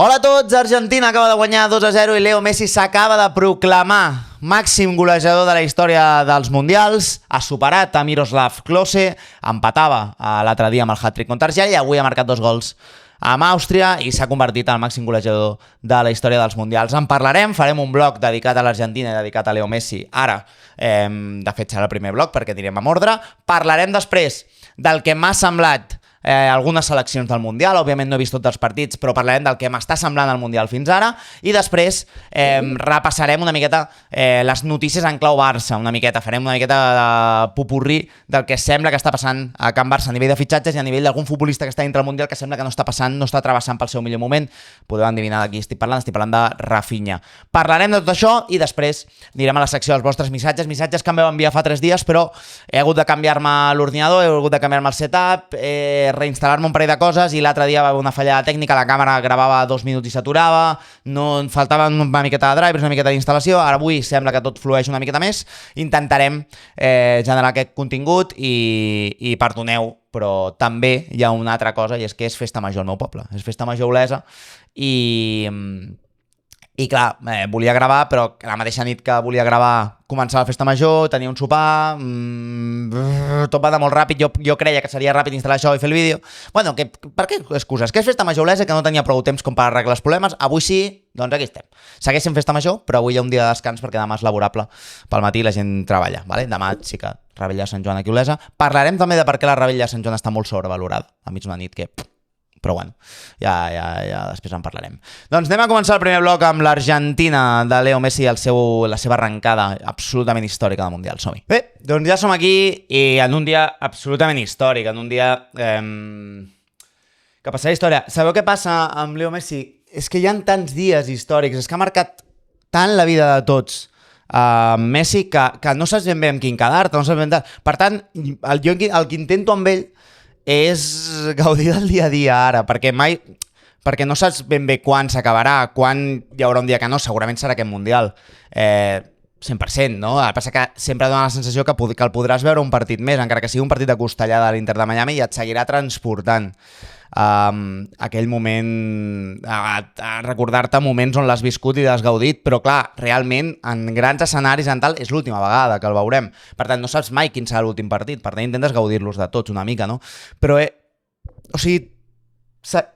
Hola a tots, Argentina acaba de guanyar 2-0 i Leo Messi s'acaba de proclamar màxim golejador de la història dels Mundials. Ha superat a Miroslav Klose, empatava l'altre dia amb el hat-trick contra Argèlia i avui ha marcat 2 gols amb Àustria i s'ha convertit en el màxim golejador de la història dels Mundials. En parlarem, farem un bloc dedicat a l'Argentina i dedicat a Leo Messi. Ara, de fet, serà el primer bloc perquè anirem amb ordre. Parlarem després del que m'ha semblat algunes seleccions del Mundial. Òbviament no he vist tots els partits, però parlarem del que m'està semblant el Mundial fins ara i després repassarem una miqueta les notícies en clau Barça, una miqueta, farem una miqueta de popurrí del que sembla que està passant a Can Barça a nivell de fitxatges i a nivell d'algun futbolista que està dintre del Mundial que sembla que no està passant, no està travessant pel seu millor moment. Podeu endevinar de qui estic parlant de Rafinha. Parlarem de tot això i després anirem a la secció dels vostres missatges que em vau enviar fa 3 dies, però he hagut de canviar-me l'ordinador, he hagut de canviar-me el setup, reinstal·lar-me un parell de coses i l'altre dia va haver una fallada tècnica, la càmera gravava 2 minuts i s'aturava, no faltava una miqueta de drivers, una miqueta d'instal·lació. Ara avui sembla que tot flueix una miqueta més, intentarem generar aquest contingut i perdoneu, però també hi ha una altra cosa i és que és festa major al meu poble, és festa major Olesa i clar, volia gravar, però la mateixa nit que volia gravar començava la festa major, tenia un sopar, tot va de molt ràpid, jo creia que seria ràpid instal·lar això i fer el vídeo. Bueno, per què excuses? Que és festa major Olesa, que no tenia prou temps com per arreglar els problemes, avui sí, doncs aquí estem. Segueix sent festa major, però avui hi ha un dia de descans perquè demà és laborable pel matí i la gent treballa, vale? Demà sí que Revetlla de Sant Joan aquí a Olesa. Parlarem també de per què la Revetlla de Sant Joan està molt sobrevalorada, a mig una nit que... Però bueno, ja després en parlarem. Doncs anem a començar el primer bloc amb l'Argentina de Leo Messi i la seva arrencada absolutament històrica del Mundial. Som-hi. Bé, doncs ja som aquí i en un dia absolutament històric, en un dia que passarà història. Sabeu què passa amb Leo Messi? És que hi ha tants dies històrics, és que ha marcat tant la vida de tots Messi que no saps ben bé amb quin quedar-te, no saps ben bé... Per tant, jo el que intento amb ell és gaudir del dia a dia ara, perquè no saps ben bé quan s'acabarà, quan hi haurà un dia que no, segurament serà aquest Mundial, 100%, no? El que passa que sempre dona la sensació que el podràs veure un partit més, encara que sigui un partit de costellada a l'Inter de Miami i et seguirà transportant aquell moment, a recordar-te moments on l'has viscut i l'has gaudit, però clar, realment en grans escenaris en tal és l'última vegada que el veurem, per tant no saps mai quin serà l'últim partit, per tant intentes gaudir-los de tots una mica, no? Però o sigui,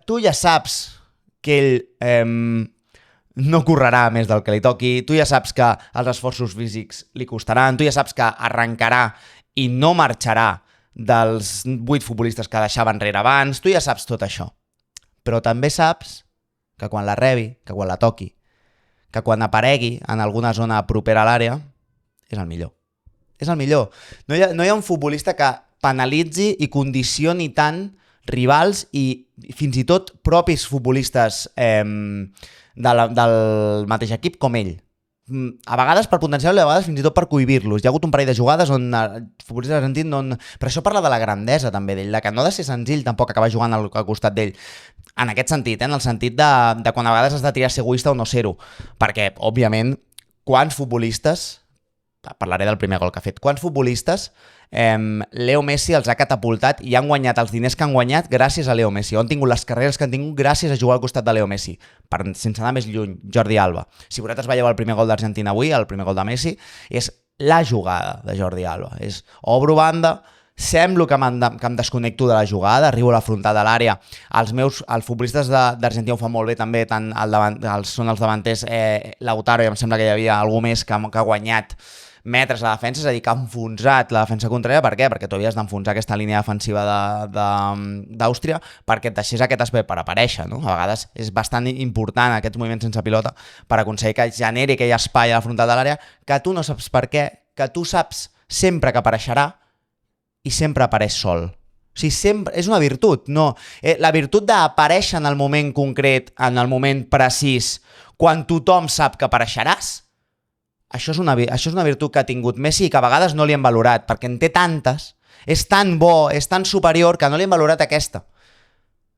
tu ja saps que ell no correrà més del que li toqui, tu ja saps que els esforços físics li costaran, tu ja saps que arrencarà i no marxarà dels 8 futbolistes que deixava enrere abans, tu ja saps tot això. Però també saps que quan la rebi, que quan la toqui, que quan aparegui en alguna zona propera a l'àrea, és el millor. És el millor. No hi ha un futbolista que penalitzi i condicioni tant rivals i fins i tot propis futbolistes del mateix equip com ell. A vegades per potenciar-lo i a vegades fins i tot per cohibir-los. Hi ha hagut un parell de jugades on futbolistes argentins però això parla de la grandesa també d'ell, de que no ha de ser senzill tampoc acabar jugant al costat d'ell. En aquest sentit, en el sentit de quan a vegades has de triar ser egoista o no ser-ho. Perquè, òbviament, quants futbolistes, parlaré del primer gol que ha fet, quants futbolistes Leo Messi els ha catapultat i han guanyat els diners que han guanyat gràcies a Leo Messi, o han tingut les carreres que han tingut gràcies a jugar al costat de Leo Messi. Sense anar més lluny, Jordi Alba. Si vosaltres veieu el primer gol d'Argentina avui, el primer gol de Messi, és la jugada de Jordi Alba. És obro banda, semblo que em desconnecto de la jugada, arribo a la frontal de l'àrea. Els futbolistes d'Argentina ho fan molt bé també, tant són els davanters Lautaro i em sembla que hi havia algú més que ha guanyat metres a la defensa, és a dir, que ha enfonsat la defensa contrària. Per què? Perquè tu havies d'enfonsar aquesta línia defensiva d'Àustria perquè et deixés aquest espai per aparèixer, no? A vegades és bastant important aquests moviments sense pilota per aconseguir que generi aquell espai a la frontal de l'àrea que tu no saps per què, que tu saps sempre que apareixerà i sempre apareix sol. O sigui, sempre és una virtut, no? La virtut d'aparèixer en el moment concret, en el moment precís, quan tothom sap que apareixeràs, això és una virtut que ha tingut Messi i que a vegades no li hem valorat, perquè en té tantes, és tan bo, és tan superior que no li hem valorat aquesta.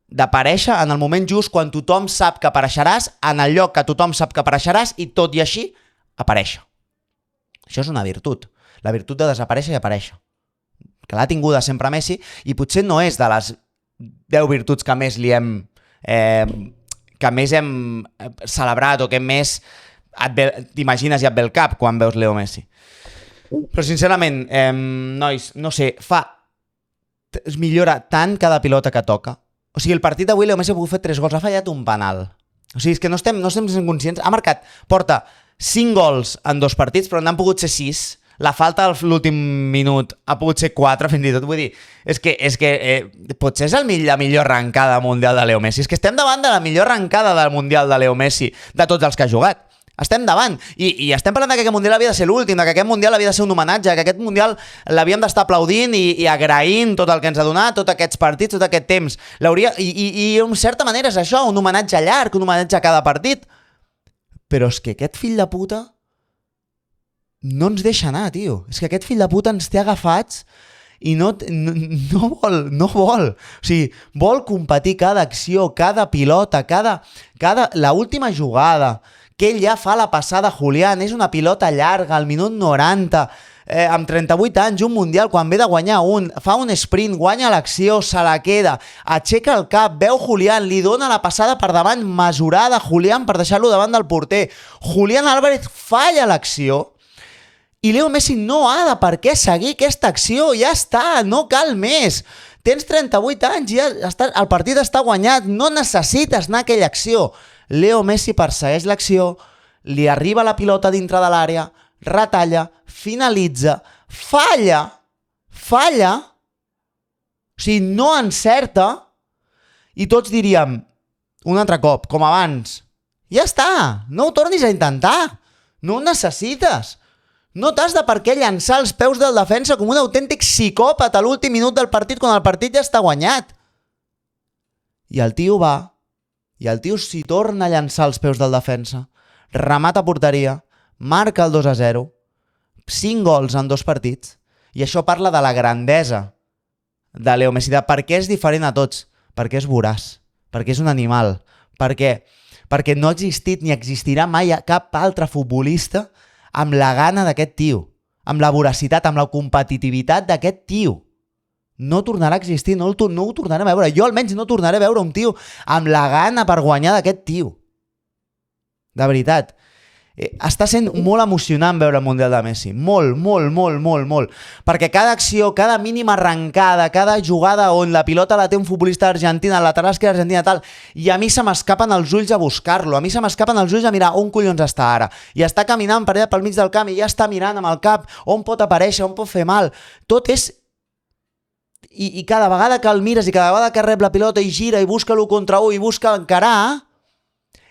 D'aparèixer en el moment just quan tothom sap que apareixeràs, en el lloc que tothom sap que apareixeràs i tot i així, aparèixer. Això és una virtut, la virtut de desaparèixer i aparèixer, que l'ha tinguda sempre Messi i potser no és de les 10 virtuts que més li hem que més hem celebrat o que més t'imagines i et ve el cap quan veus Leo Messi. Però sincerament, nois, no sé, es millora tant cada pilota que toca. O sigui, el partit d'avui Leo Messi ha pogut fer 3 gols, ha fallat un penal. O sigui, és que no estem sent conscients. Ha marcat, porta 5 gols en 2 partits, però n'han pogut ser 6. La falta a l'últim minut ha pogut ser 4, fins i tot. Vull dir, és que potser és la millor arrencada mundial de Leo Messi. És que estem davant de la millor arrencada del mundial de Leo Messi, de tots els que ha jugat. Estem davant. I estem parlant que aquest mundial havia de ser l'últim, que aquest mundial havia de ser un homenatge, que aquest mundial l'havíem d'estar aplaudint i agraint tot el que ens ha donat, tots aquests partits, tot aquest temps. I en certa manera és això, un homenatge llarg, un homenatge a cada partit. Però és que aquest fill de puta no ens deixa anar, tio. És que aquest fill de puta ens té agafats i no vol. O sigui, vol competir cada acció, cada pilota, la última jugada, que ell ja fa la passada Julián, és una pilota llarga, al minut 90, amb 38 anys, un mundial, quan ve de guanyar fa un sprint, guanya l'acció, se la queda, aixeca el cap, veu Julián, li dona la passada per davant mesurada a Julián per deixar-lo davant del porter. Julián Álvarez falla l'acció i Leo Messi no ha de per què seguir aquesta acció, ja està, no cal més. Tens 38 anys, el partit està guanyat, no necessites anar a aquella acció. Leo Messi persegueix l'acció, li arriba la pilota dintre de l'àrea, retalla, finalitza, falla, o sigui, no encerta, i tots diríem, un altre cop, com abans, ja està, no ho tornis a intentar, no ho necessites. No t'has de per què llançar els peus del defensa com un autèntic psicòpata a l'últim minut del partit quan el partit ja està guanyat. I el tio va, i el tio s'hi torna a llançar els peus del defensa, remata a porteria, marca el 2-0, 5 gols en 2 partits, i això parla de la grandesa de Leo Messi, de per què és diferent a tots, perquè és voraç, perquè és un animal, perquè no ha existit ni existirà mai cap altre futbolista amb la gana d'aquest tio, amb la voracitat, amb la competitivitat d'aquest tio. No tornarà a existir, no ho tornarem a veure. Jo almenys no tornaré a veure un tio amb la gana per guanyar d'aquest tio. De veritat. Està sent molt emocionant veure el Mundial de Messi. Molt. Perquè cada acció, cada mínima arrencada, cada jugada on la pilota la té un futbolista argentina, el lateral esquerre argentina, tal, i a mi se m'escapen els ulls a buscar-lo, a mi se m'escapen els ulls a mirar on collons està ara. I està caminant per allà pel mig del camp i ja està mirant amb el cap on pot aparèixer, on pot fer mal. Tot és... I cada vegada que el mires i cada vegada que rep la pilota i gira i busca l'1 contra 1 i busca encarar,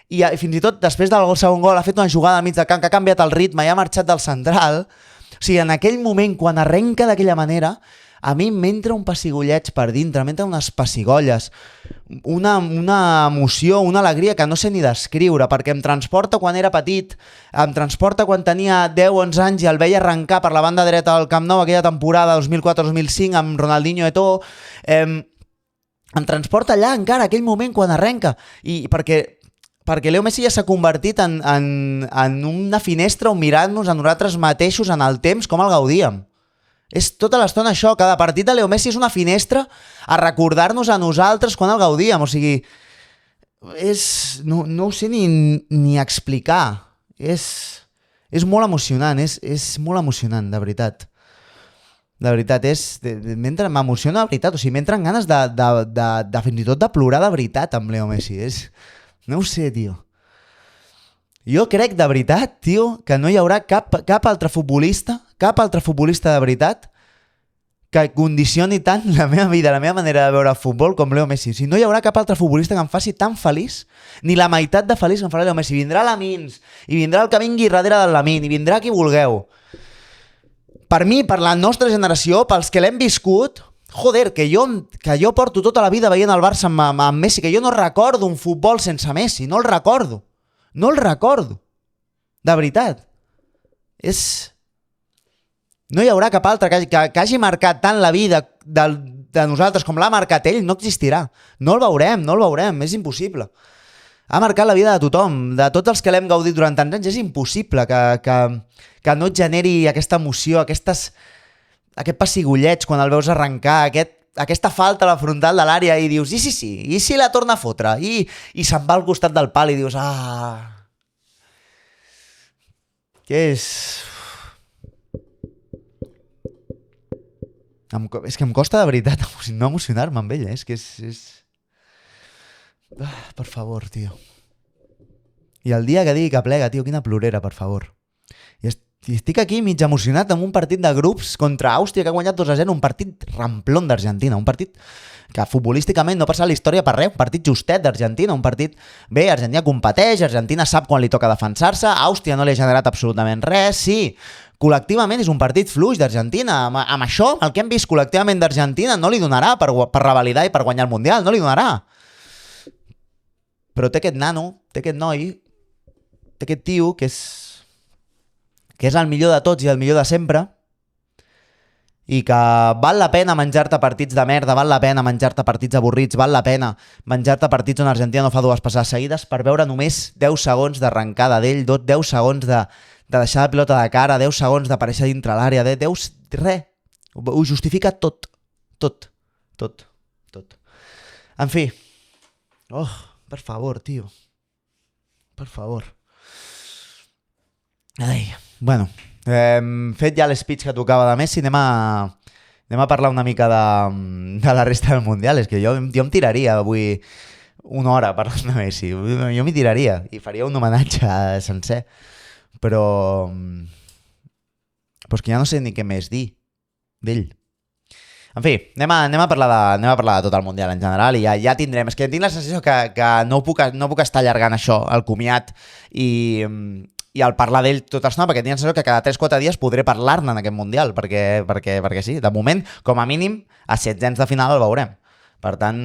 i fins i tot després del segon gol ha fet una jugada al mig del camp que ha canviat el ritme i ha marxat del central. O sigui, en aquell moment, quan arrenca d'aquella manera, a mi m'entra un pessigolleig per dintre, m'entra unes pessigolles, una emoció, una alegria que no sé ni descriure, perquè em transporta quan era petit, em transporta quan tenia 10-11 anys i el veia arrencar per la banda dreta del Camp Nou aquella temporada 2004-2005 amb Ronaldinho Eto'o, em transporta allà encara, aquell moment quan arrenca, i perquè Leo Messi ja s'ha convertit en una finestra on mirar-nos a nosaltres mateixos en el temps com el gaudíem. És tota l'estona això, cada partit de Leo Messi és una finestra a recordar-nos a nosaltres quan el gaudíem, o sigui, no ho sé ni explicar, és molt emocionant, és molt emocionant, de veritat. De veritat, m'emociona de veritat, o sigui, m'entren ganes de fins i tot de plorar de veritat amb Leo Messi, no ho sé, tio. Jo crec de veritat, tio, que no hi haurà cap altre futbolista de veritat que condicioni tant la meva vida, la meva manera de veure futbol com Leo Messi. O sigui, no hi haurà cap altre futbolista que em faci tan feliç, ni la meitat de feliç que em farà Leo Messi. Vindrà Lamins, i vindrà el que vingui darrere del Lamin, i vindrà qui vulgueu. Per mi, per la nostra generació, pels que l'hem viscut, joder, que jo porto tota la vida veient el Barça amb Messi, que jo no recordo un futbol sense Messi, no el recordo. No el recordo. De veritat. No hi haurà cap altre que hagi marcat tant la vida de nosaltres com l'ha marcat ell, no existirà. No el veurem, és impossible. Ha marcat la vida de tothom, de tots els que l'hem gaudit durant tants anys, és impossible que no et generi aquesta emoció, aquest pessigolleig quan el veus arrencar, aquesta falta a la frontal de l'àrea i dius, i si la torna a fotre? I se'n va al costat del pal i dius, què és? És que em costa de veritat no emocionar-me amb ella, és que és... per favor, tio. I el dia que digui que plega, tio, quina plorera, per favor. I estic aquí mig emocionat amb un partit de grups contra Àustria que ha guanyat 2-0, un partit ramplón d'Argentina, un partit que futbolísticament no passa a la història per res, un partit justet d'Argentina, un partit... Bé, Argentina competeix, Argentina sap quan li toca defensar-se, Àustria no li ha generat absolutament res, sí, col·lectivament és un partit fluix d'Argentina, amb això, el que hem vist col·lectivament d'Argentina no li donarà per revalidar i per guanyar el Mundial, no li donarà. Però té aquest nano, té aquest noi, té aquest tio que és el millor de tots i el millor de sempre, i que val la pena menjar-te partits de merda, val la pena menjar-te partits avorrits, val la pena menjar-te partits on Argentina no fa dues passades seguides per veure només 10 segons d'arrencada d'ell, 10 segons de deixar la pilota de cara, 10 segons d'aparèixer dintre l'àrea, 10... res. Ho justifica tot. Tot. En fi. Oh, per favor, tio. Per favor. Ai, bueno... fet ja l'espeech que tocava de Messi, anem a parlar una mica de la resta del Mundial. És que jo em tiraria avui una hora parlant de Messi, jo m'hi tiraria i faria un homenatge sencer, però és que ja no sé ni què més dir d'ell. En fi, anem a parlar de tot el Mundial en general i ja tindrem. És que tinc la sensació que no puc estar allargant això, el comiat i al parlar d'ell tota l'estona, perquè tinc la sensació que cada 3-4 dies podré parlar-ne en aquest Mundial, perquè sí, de moment, com a mínim, a 16 de final el veurem. Per tant,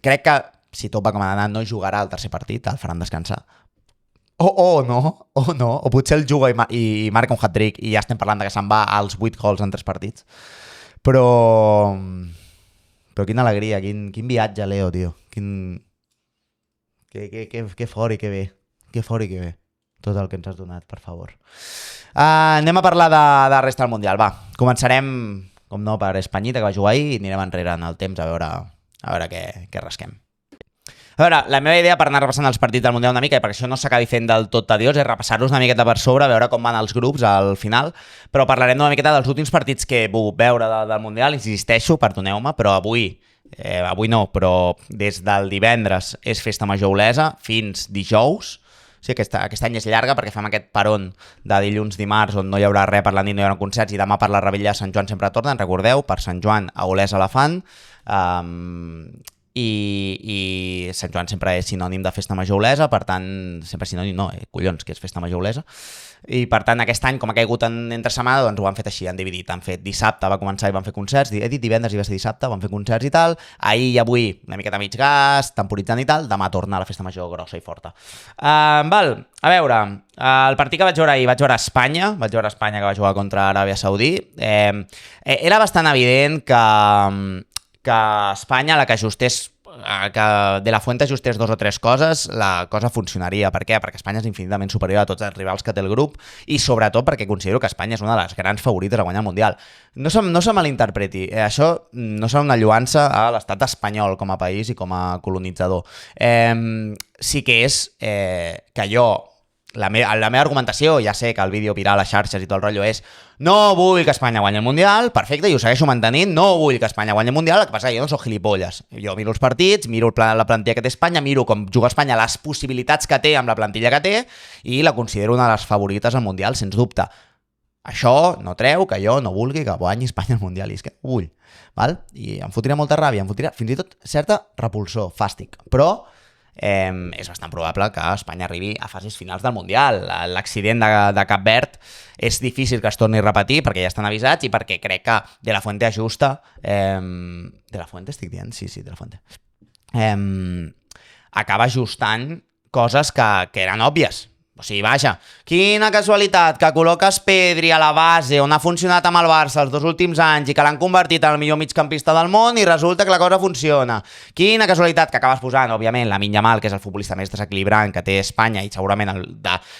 crec que si tot va com ha anat, no jugarà el tercer partit, el faran descansar. No, o potser el juga i marca un hat-trick i ja estem parlant de que se'n va als 8 gols en 3 partits. Però quina alegria, quin viatge, Leo, tio. Que fort i que bé. Que fort i que bé. Tot el que ens has donat, per favor. Anem a parlar de resta del Mundial, va. Començarem, com no, per Espanyita, que va jugar ahir, i anirem enrere en el temps a veure què rasquem. A veure, la meva idea per anar repassant els partits del Mundial una mica, i perquè això no s'acabi fent del tot tediós, és repassar-los una miqueta per sobre, veure com van els grups al final, però parlarem una miqueta dels últims partits que he pogut veure del Mundial, insisteixo, perdoneu-me, però avui no, però des del divendres és festa major olesa fins dijous. Sí, aquest any és llarga perquè fem aquest peron de dilluns-dimarts on no hi haurà res per la nit, no hi haurà concerts, i demà per la Revetlla Sant Joan sempre tornen, recordeu, per Sant Joan a Olesa la fan, i Sant Joan sempre és sinònim de festa major olesa, per tant, sempre sinònim, no, collons, que és festa major olesa, i per tant aquest any, com ha caigut entre setmana, doncs ho han fet així, han dividit, han fet dissabte, va començar i van fer concerts, he dit divendres i va ser dissabte, van fer concerts i tal, ahir i avui una miqueta mig gas, temporitzant i tal, demà torna a la festa major grossa i forta. A veure, el partit que vaig veure ahir, vaig veure Espanya que va jugar contra Aràbia Saudí, era bastant evident que Espanya, la que ajustés, que De La Fuente ajustés 2 o 3 coses, la cosa funcionaria. Per què? Perquè Espanya és infinitament superior a tots els rivals que té el grup i sobretot perquè considero que Espanya és una de les grans favorites a guanyar el Mundial. No se malinterpreti, això no serà una lloança a l'estat espanyol com a país i com a colonitzador. Sí que és que jo... La meva argumentació, ja sé que el vídeo viral a les xarxes i tot el rotllo és no vull que Espanya guanyi el Mundial, perfecte, i ho segueixo mantenint, no vull que Espanya guanyi el Mundial, el que passa és que jo no soc gilipolles. Jo miro els partits, miro la plantilla que té Espanya, miro com juga Espanya, les possibilitats que té amb la plantilla que té, i la considero una de les favorites al Mundial, sens dubte. Això no treu que jo no vulgui que guanyi Espanya el Mundial, i és que ho vull, val? I em fotria molta ràbia, em fotria fins i tot certa repulsor, fàstic, però... és bastant probable que Espanya arribi a fases finals del Mundial. L'accident de Cap Verd és difícil que es torni a repetir perquè ja estan avisats i perquè crec que De La Fuente ajusta... De La Fuente estic dient? Sí, De La Fuente. Acaba ajustant coses que eren òbvies. O sigui, vaja, quina casualitat que col·loques Pedri a la base on ha funcionat amb el Barça els 2 últims anys i que l'han convertit en el millor migcampista del món i resulta que la cosa funciona. Quina casualitat que acabes posant, òbviament, Lamine Yamal, que és el futbolista més desequilibrant que té Espanya i segurament,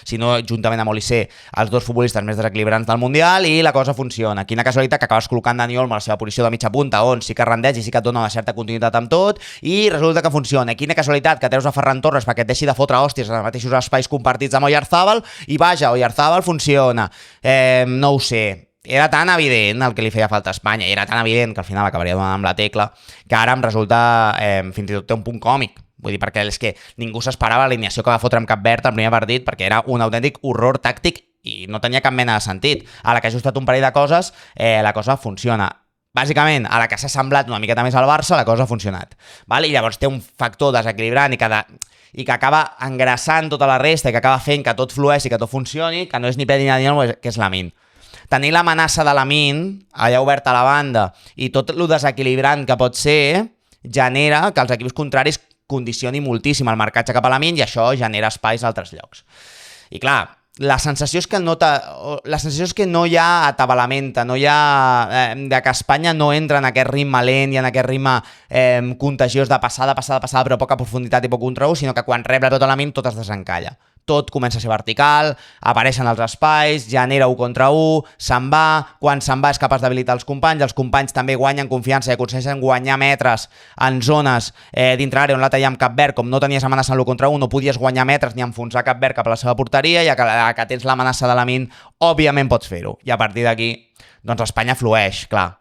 si no juntament amb Olise, els 2 futbolistes més desequilibrants del Mundial i la cosa funciona. Quina casualitat que acabes col·locant Dani Olmo a la seva posició de mitja punta on sí que rendeix i sí que et dona una certa continuïtat amb tot i resulta que funciona. Quina casualitat que treus a Ferran Torres perquè et deixi de fotre hòsties en els mateixos espais compartits amb Oyarzabal i vaja, Oyarzabal funciona. No ho sé. Era tan evident el que li feia falta a Espanya, era tan evident que al final acabaria donant amb la tecla, que ara em resulta, fins i tot té un punt còmic. Vull dir, perquè és que ningú s'esperava l'alineació que va fotre amb Cap Verd al primer partit, perquè era un autèntic horror tàctic i no tenia cap mena de sentit. A la que ha ajustat un parell de coses, la cosa funciona. Bàsicament, a la que s'ha semblat una miqueta més al Barça, la cosa ha funcionat. Val? I llavors té un factor desequilibrant i que acaba engraçant tota la resta i que acaba fent que tot flueixi, que tot funcioni, que no és ni Pedri ni Dani Olmo, que és Lamine. Tenir l'amenaça de Lamine allà oberta a la banda i tot el desequilibrant que pot ser genera que els equips contraris condicioni moltíssim el marcatge cap a Lamine i això genera espais a altres llocs. I clar, la sensació és que no hi ha atabalament, no hi ha que Espanya no entra en aquest ritme lent i en aquest ritme contagiós de passada, però poca profunditat i poc control, sinó que quan rep la pelota a Lamine tot es desencalla. Tot comença a ser vertical, apareixen els espais, genera 1 contra 1, se'n va, quan se'n va és capaç d'habilitar els companys també guanyen confiança i aconsegueixen guanyar metres en zones dintre l'àrea on la talla amb Cap Verd, com no tenies amenaça en l'1 contra 1, no podies guanyar metres ni enfonsar Cap Verd cap a la seva porteria, i que tens l'amenaça de Lamine, òbviament pots fer-ho. I a partir d'aquí, doncs Espanya flueix, clar.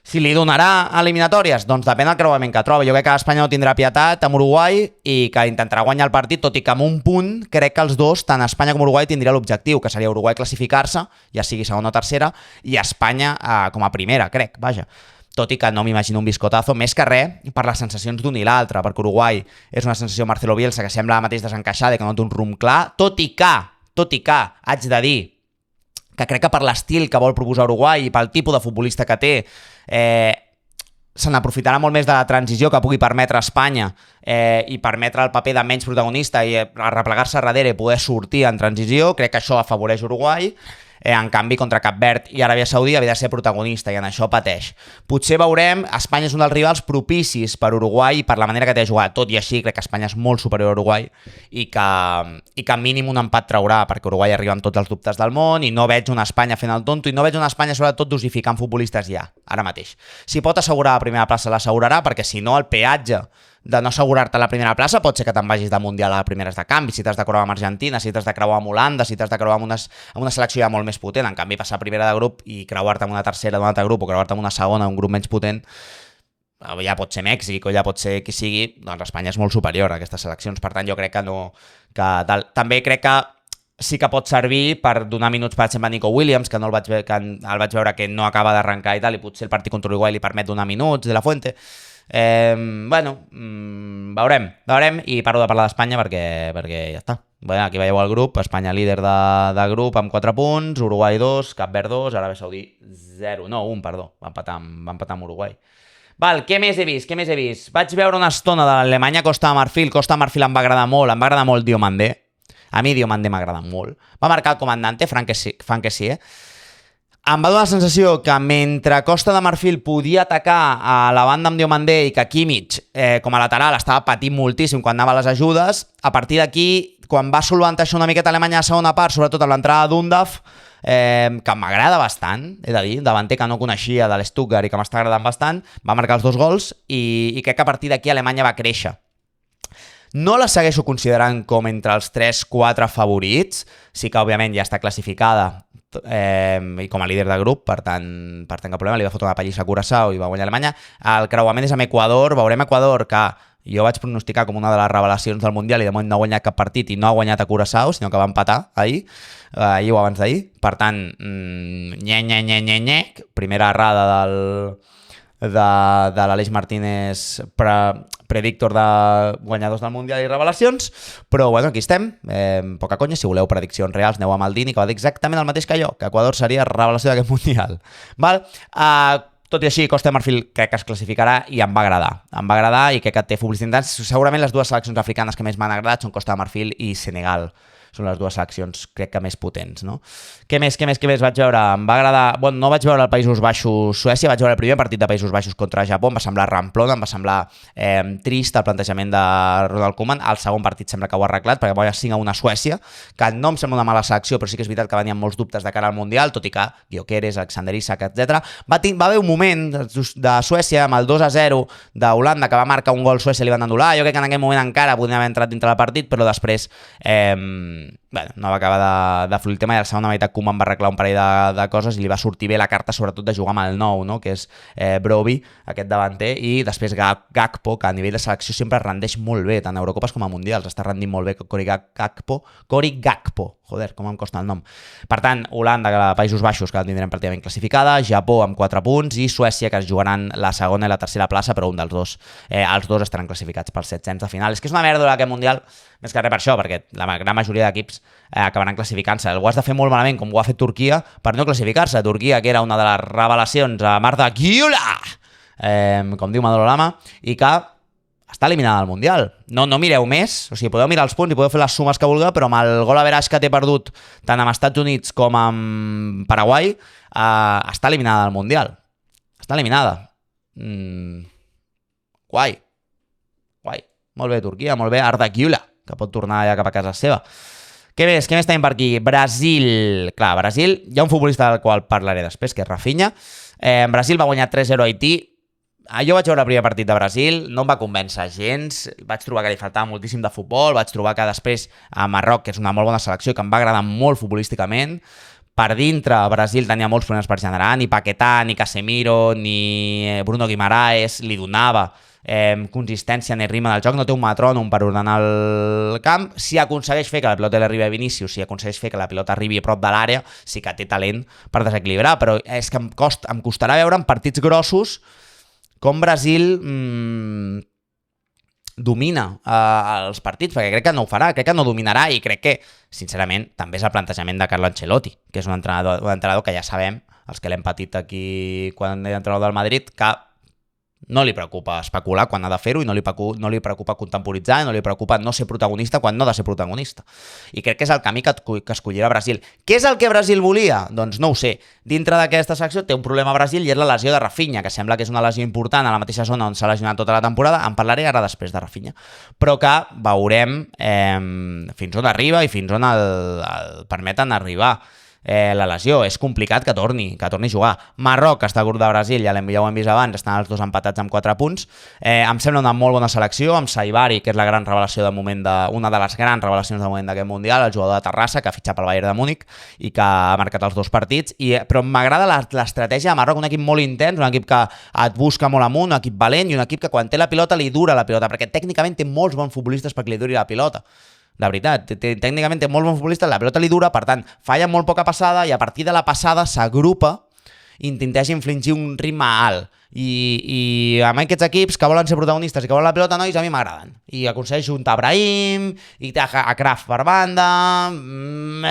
Si li donarà eliminatòries? Doncs depèn del creuament que trobi. Jo crec que Espanya no tindrà pietat amb Uruguai i que intentarà guanyar el partit, tot i que amb un punt crec que els dos, tant Espanya com Uruguai, tindria l'objectiu, que seria Uruguai classificar-se, ja sigui segona o tercera, i Espanya com a primera, crec, vaja. Tot i que no m'imagino un biscotazo, més que res per les sensacions d'un i l'altre, perquè Uruguai és una sensació Marcelo Bielsa que sembla mateix desencaixada i que no té un rumb clar, tot i que haig de dir que crec que per l'estil que vol proposar Uruguai i pel tipus de futbolista que té, se n'aprofitarà molt més de la transició que pugui permetre a Espanya i permetre el paper de menys protagonista i replegar-se darrere i poder sortir en transició. Crec que això afavoreix Uruguai. En canvi, contra Cap Verd i Aràbia Saudí havia de ser protagonista i en això pateix. Potser veurem, Espanya és un dels rivals propicis per Uruguai i per la manera que té de jugar. Tot i així, crec que Espanya és molt superior a Uruguai i que mínim un empat traurà, perquè Uruguai arriba amb tots els dubtes del món i no veig una Espanya fent el tonto i no veig una Espanya sobretot dosificant futbolistes ja, ara mateix. Si pot assegurar la primera plaça, l'assegurarà, perquè si no el peatge de no assegurar-te la primera plaça pot ser que te'n vagis de Mundial a primeres de canvi, si t'has de creuar amb Argentina, si t'has de creuar amb Holanda, si t'has de creuar amb una selecció ja molt més potent. En canvi, passar a primera de grup i creuar-te amb una tercera d'un altre grup o creuar-te amb una segona d'un grup menys potent, ja pot ser Mèxic o ja pot ser qui sigui, doncs Espanya és molt superior a aquestes seleccions. Per tant, jo crec que no... També crec que sí que pot servir per donar minuts, per exemple, a Nico Williams, que el vaig veure que no acaba d'arrencar i tal, i potser el partit contra Uruguai li permet donar minuts, De La Fuente... veurem i paro de parlar d'Espanya perquè ja està. Bueno, aquí veieu el grup, Espanya líder de grup amb 4 punts, Uruguai 2, Cap Verd 2, Aràbia Saudí 0, no, 1, perdó, va empatar amb Uruguai. Val, què més he vist? Vaig veure una estona de l'Alemanya Costa de Marfil em va agradar molt Diomandé. A mi Diomandé m'ha agradat molt. Va marcar el comandante, Frank Kessie. Em va donar la sensació que mentre Costa de Marfil podia atacar a la banda amb Diomandé i que Kimmich, com a lateral, estava patint moltíssim quan anava a les ajudes, a partir d'aquí, quan va solventar això una miqueta Alemanya a la segona part, sobretot amb l'entrada d'Undaf, que m'agrada bastant, he de dir, davanter que no coneixia de l'Stuttgart i que m'està agradant bastant, va marcar els 2 gols i crec que a partir d'aquí Alemanya va créixer. No la segueixo considerant com entre els 3-4 favorits, sí que òbviament ja està classificada i com a líder de grup, per tant cap problema, li va fotre una pallissa a Curaçao i va guanyar Alemanya. El creuament és amb Equador, veurem Equador, que jo vaig pronosticar com una de les revelacions del Mundial i de moment no ha guanyat cap partit i no ha guanyat a Curaçao, sinó que va empatar ahir o abans d'ahir, per tant primera errada de l'Aleix Martínez predictor de guanyadors del Mundial i revelacions, però bueno, aquí estem, poca conya, si voleu prediccions reals aneu a Maldini, que va dir exactament el mateix que jo, que Equador seria revelació d'aquest Mundial. Val? Tot i així, Costa de Marfil crec que es classificarà i em va agradar i crec que té futbolistes intents. Segurament les dues seleccions africanes que més m'han agradat són Costa de Marfil i Senegal. són les dues seleccions, crec que més potents, no? Què més vaig veure? Em va agradar... Bueno, no vaig veure el Països Baixos-Suècia, vaig veure el primer partit de Països Baixos contra Japó, em va semblar ramplona, em va semblar trist el plantejament de Ronald Koeman. El segon partit sembla que ho ha arreglat, perquè va 5-1 a Suècia, que no em sembla una mala selecció, però sí que és veritat que venien molts dubtes de cara al Mundial, tot i que Gyökeres, Alexander Isak, etc. Va haver un moment de Suècia amb el 2-0 d'Holanda, que va marcar un gol Suècia i li van anul·lar. Jo crec que en aquell moment encara podien haver entrat dintre del partit, però després no va acabar de fluir el tema, i a la segona meitat Koeman va arreglar un parell de coses i li va sortir bé la carta, sobretot de jugar amb el 9, no? Que és Brobbey, aquest davanter, i després Gakpo, que a nivell de selecció sempre rendeix molt bé, tant a Eurocopes com a Mundials, està rendint molt bé Cory Gakpo, joder, com em costa el nom. Per tant, Holanda, Països Baixos, que la tindrem pràcticament classificada, Japó amb 4 punts, i Suècia, que es jugaran la segona i la tercera plaça, però un dels dos, els dos estaran classificats pels 700 de final. És que és una merda aquest Mundial, més que res per això, perquè la gran majoria d'equips acabaran classificant-se. Ho has de fer molt malament, com ho ha fet Turquia, per no classificar-se. Turquia, que era una de les revelacions a Marta Gyula, com diu Manolo Lama, i que està eliminada del Mundial. No mireu més, o sigui, podeu mirar els punts i podeu fer les sumes que vulgueu, però amb el gol average que té perdut tant amb Estats Units com amb Paraguai, està eliminada del Mundial. Està eliminada. Guai. Molt bé, Turquia, molt bé, Arda Güler, que pot tornar ja cap a casa seva. Què més tenim per aquí? Brasil. Clar, Brasil, hi ha un futbolista del qual parlaré després, que és Rafinha. Brasil va guanyar 3-0 a Haití. Jo vaig veure el primer partit de Brasil, no em va convèncer gens, vaig trobar que li faltava moltíssim de futbol, vaig trobar que després a Marroc, que és una molt bona selecció, que em va agradar molt futbolísticament, per dintre Brasil tenia molts problemes per generar, ni Paquetá, ni Casemiro, ni Bruno Guimaraes li donava consistència ni ritme del joc, no té un metrònom per ordenar el camp. Si aconsegueix fer que la pilota li arribi a Vinícius, si aconsegueix fer que la pilota arribi a prop de l'àrea, sí que té talent per desequilibrar, però és que em costarà veure en partits grossos com Brasil domina els partits, perquè crec que no ho farà, crec que no dominarà, i crec que, sincerament, també és el plantejament de Carlo Ancelotti, que és un entrenador que ja sabem, els que l'hem patit aquí quan era entrenador del Madrid, que no li preocupa especular quan ha de fer-ho, i no li preocupa contemporitzar, i no li preocupa no ser protagonista quan no ha de ser protagonista. I crec que és el camí que escollirà Brasil. Què és el que Brasil volia? Doncs no ho sé. Dintre d'aquesta secció té un problema Brasil, i és la lesió de Rafinha, que sembla que és una lesió important a la mateixa zona on s'ha lesionat tota la temporada. En parlaré ara després de Rafinha. Però que veurem fins on arriba i fins on el permeten arribar. La lesió, és complicat que torni a jugar. Marroc, que està al grup de Brasil, ja ho hem vist abans, estan els dos empatats amb 4 punts. Em sembla una molt bona selecció, amb Saibari, que és la gran revelació de moment, una de les grans revelacions de moment d'aquest Mundial, el jugador de Terrassa, que ha fitxat pel Bayern de Múnich i que ha marcat els 2 partits. Però m'agrada l'estratègia de Marroc, un equip molt intens, un equip que et busca molt amunt, un equip valent, i un equip que quan té la pilota li dura la pilota, perquè tècnicament té molts bons futbolistes perquè li duri la pilota. De veritat, tècnicament té molt bon futbolista, la pilota li dura, per tant, falla molt poca passada, i a partir de la passada s'agrupa i intenteix infligir un ritme alt. I amb aquests equips que volen ser protagonistes i que volen la pilota, nois, a mi m'agraden. I aconsegueix juntar Brahim, i té a Kraft per banda.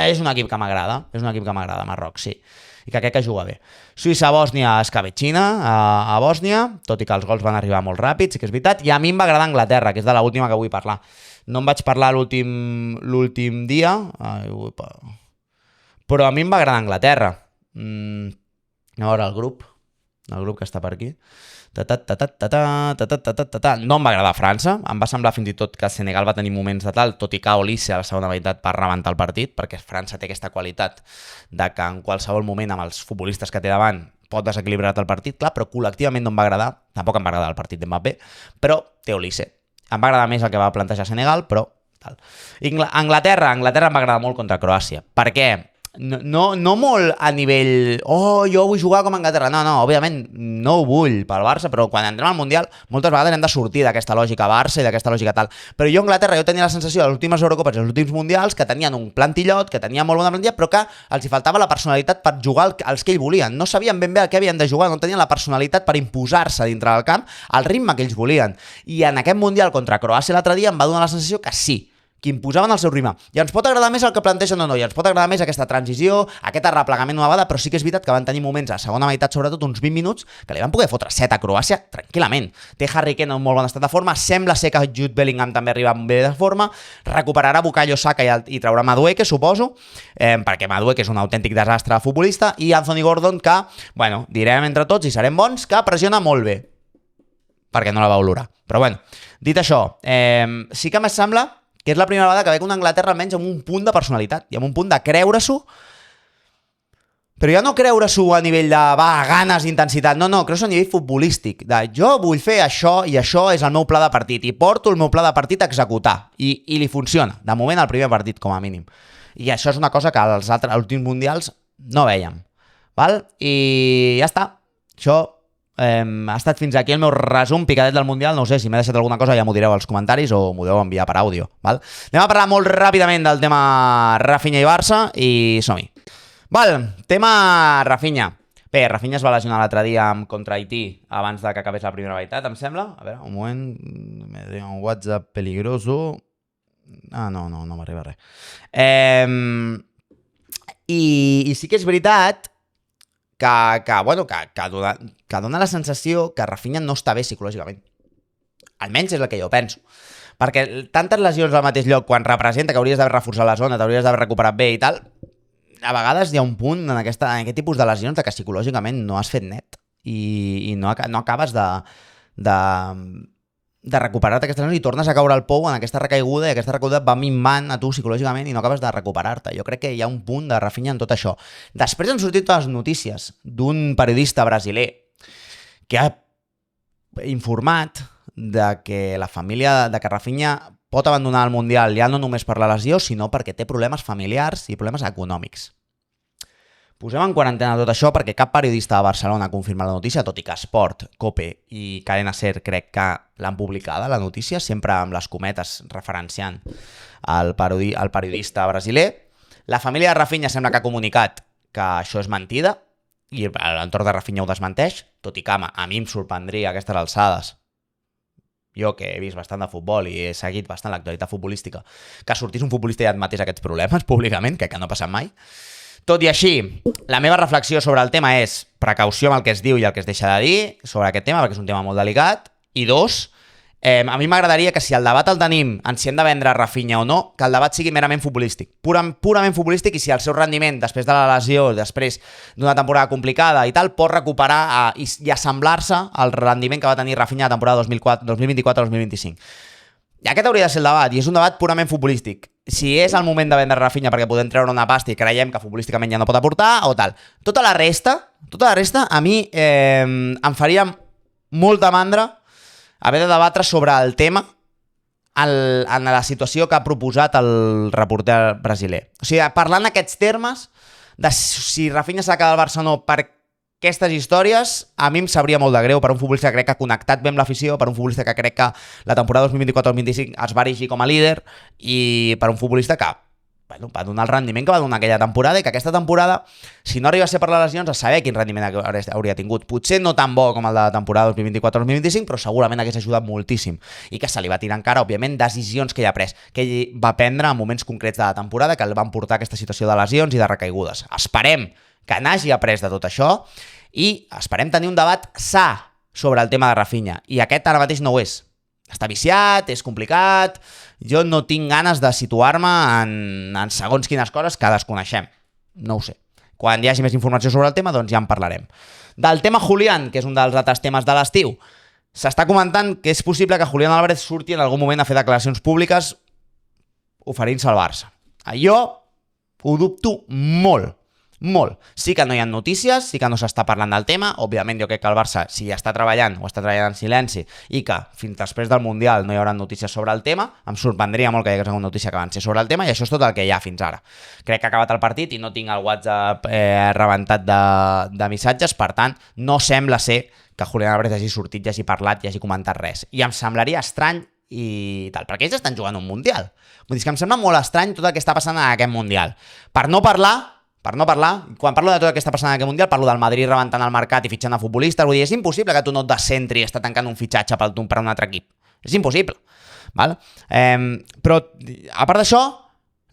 És un equip que m'agrada, Marroc, sí. I que crec que juga bé. Suïssa-Bòsnia, escabetxina a Bòsnia, tot i que els gols van arribar molt ràpids, sí que és veritat, i a mi em va agradar Anglaterra, que és de l'última que vull parlar. No en vaig parlar l'últim dia, però a mi em va agradar Anglaterra. A veure, el grup que està per aquí. No em va agradar França, em va semblar fins i tot que Senegal va tenir moments de tal, tot i que Olise a la segona meitat va rebentar el partit, perquè França té aquesta qualitat de que en qualsevol moment amb els futbolistes que té davant pot desequilibrar-te el partit, clar, però col·lectivament no em va agradar, tampoc em va agradar el partit d'Mbappé, però té Olise. Em va agradar més el que va plantejar Senegal, però tal. Anglaterra em va agradar molt contra Croàcia. Per què? No molt a nivell jo vull jugar com a Anglaterra, no, òbviament no ho vull pel Barça, però quan entrem al Mundial moltes vegades hem de sortir d'aquesta lògica Barça i d'aquesta lògica tal, però jo a Anglaterra tenia la sensació de les últimes Eurocopes i els últims Mundials que tenien un plantillot, que tenien molt bona plantilla, però que els hi faltava la personalitat per jugar els que ells volien, no sabien ben bé el que havien de jugar, no tenien la personalitat per imposar-se dintre del camp al ritme que ells volien, i en aquest Mundial contra Croàcia l'altre dia em va donar la sensació que sí, que imposaven el seu ritme. I ens pot agradar més el que plantegen o no, i ens pot agradar més aquesta transició, aquest arreplegament una vegada, però sí que és veritat que van tenir moments a segona meitat, sobretot uns 20 minuts, que li van poder fotre 7 a Croàcia tranquil·lament. Té Harry Kane en molt bon estat de forma, sembla ser que Jude Bellingham també arriba bé de forma, recuperarà Bukayo Saka i traurà Madueke, suposo, perquè Madueke és un autèntic desastre futbolista, i Anthony Gordon, que, bueno, direm entre tots i serem bons, que pressiona molt bé, perquè no la va olorar. Però bueno, dit això, sí que m'es sembla que és la primera vegada que veig una Anglaterra almenys amb un punt de personalitat i amb un punt de creure-s'ho, però ja no creure-s'ho a nivell de ganes, intensitat, no, creure-s'ho a nivell futbolístic, de jo vull fer això i això és el meu pla de partit i porto el meu pla de partit a executar i li funciona, de moment el primer partit com a mínim, i això és una cosa que als últims mundials no vèiem, val? I ja està, això ha estat fins aquí el meu resum picadet del Mundial. No sé, si m'he deixat alguna cosa ja m'ho direu als comentaris o m'ho deu enviar per àudio, val? Anem a parlar molt ràpidament del tema Rafinha i Barça i som-hi. Val, tema Rafinha. Bé, Rafinha es va lesionar l'altre dia contra Haití abans de que acabés la primera meitat, em sembla. A veure, un moment, me diu un WhatsApp peligroso. No m'arriba res. I sí que és veritat que dona la sensació que Rafinha no està bé psicològicament. Almenys és el que jo penso. Perquè tantes lesions al mateix lloc, quan representa que hauries d'haver reforçat la zona, t'hauries d'haver recuperat bé i tal, a vegades hi ha un punt en aquest tipus de lesions de que psicològicament no has fet net i no acabes de recuperar-te aquestes lesions i tornes a caure al pou en aquesta recaiguda i aquesta recaiguda va minvant a tu psicològicament i no acabes de recuperar-te. Jo crec que hi ha un punt de Rafinha en tot això. Després han sortit totes les notícies d'un periodista brasiler que ha informat de que la família, de que Rafinha pot abandonar el Mundial ja no només per la lesió, sinó perquè té problemes familiars i problemes econòmics. Posem en quarantena tot això perquè cap periodista de Barcelona ha confirmat la notícia, tot i que Sport, Cope i Cadena Ser crec que l'han publicada, la notícia, sempre amb les cometes referenciant el periodista brasiler. La família de Rafinha sembla que ha comunicat que això és mentida i l'entorn de Rafinha ho desmenteix, tot i que a mi em sorprendria a aquestes alçades, jo que he vist bastant de futbol i he seguit bastant l'actualitat futbolística, que sortís un futbolista i admetés aquests problemes públicament, que no ha passat mai. Tot i així, la meva reflexió sobre el tema és precaució amb el que es diu i el que es deixa de dir sobre aquest tema, perquè és un tema molt delicat. I dos, a mi m'agradaria que si el debat el tenim en si hem de vendre Rafinha o no, que el debat sigui merament futbolístic, purament futbolístic, i si el seu rendiment després de la lesió, després d'una temporada complicada i tal, pot recuperar i assemblar-se al rendiment que va tenir Rafinha a la temporada 2024-2025. I aquest hauria de ser el debat, i és un debat purament futbolístic. Si és el moment de vendre Rafinha perquè podem treure una pasta i creiem que futbolísticament ja no pot aportar, o tal. Tota la resta, a mi em faria molta mandra haver de debatre sobre el tema en la situació que ha proposat el reporter brasiler. O sigui, parlant en aquests termes, de si Rafinha s'ha de quedar al Barça o no per aquestes històries, a mi em sabria molt de greu per un futbolista que crec que ha connectat bé amb l'afició, per un futbolista que crec que la temporada 2024-2025 es va erigir com a líder i per un futbolista que va donar el rendiment que va donar aquella temporada i que aquesta temporada, si no arriba a ser per les lesions, a saber quin rendiment hauria tingut. Potser no tan bo com el de la temporada 2024-2025, però segurament hagués ajudat moltíssim i que se li va tirar encara, òbviament, decisions que ell ha pres, que ell va prendre en moments concrets de la temporada que el van portar a aquesta situació de lesions i de recaigudes. Esperem que n'hagi après de tot això i esperem tenir un debat sa sobre el tema de Rafinha. I aquest ara mateix no ho és. Està viciat, és complicat, jo no tinc ganes de situar-me en segons quines coses que desconeixem. No ho sé. Quan hi hagi més informació sobre el tema, doncs ja en parlarem. Del tema Julián, que és un dels altres temes de l'estiu, s'està comentant que és possible que Julián Álvarez surti en algun moment a fer declaracions públiques oferint-se al Barça. Jo ho dubto molt. Molt. Sí que no hi ha notícies, sí que no s'està parlant del tema, òbviament jo crec que el Barça, si està treballant o està treballant en silenci i que fins després del Mundial no hi haurà notícies sobre el tema, em sorprendria molt que hi hagués alguna notícia que avancés sobre el tema i això és tot el que hi ha fins ara. Crec que ha acabat el partit i no tinc el WhatsApp rebentat de missatges, per tant, no sembla ser que Julián Álvarez hagi sortit, ja hagi parlat, ja hagi comentat res. I em semblaria estrany i tal, perquè ells estan jugant un Mundial. Vull dir que em sembla molt estrany tot el que està passant en aquest Mundial. Per no parlar, quan parlo de tot el que està passant en aquest Mundial, parlo del Madrid rebentant el mercat i fitxant a futbolistes, vull dir, és impossible que tu no et descentri i estar tancant un fitxatge per un altre equip. És impossible. Val? Però, a part d'això,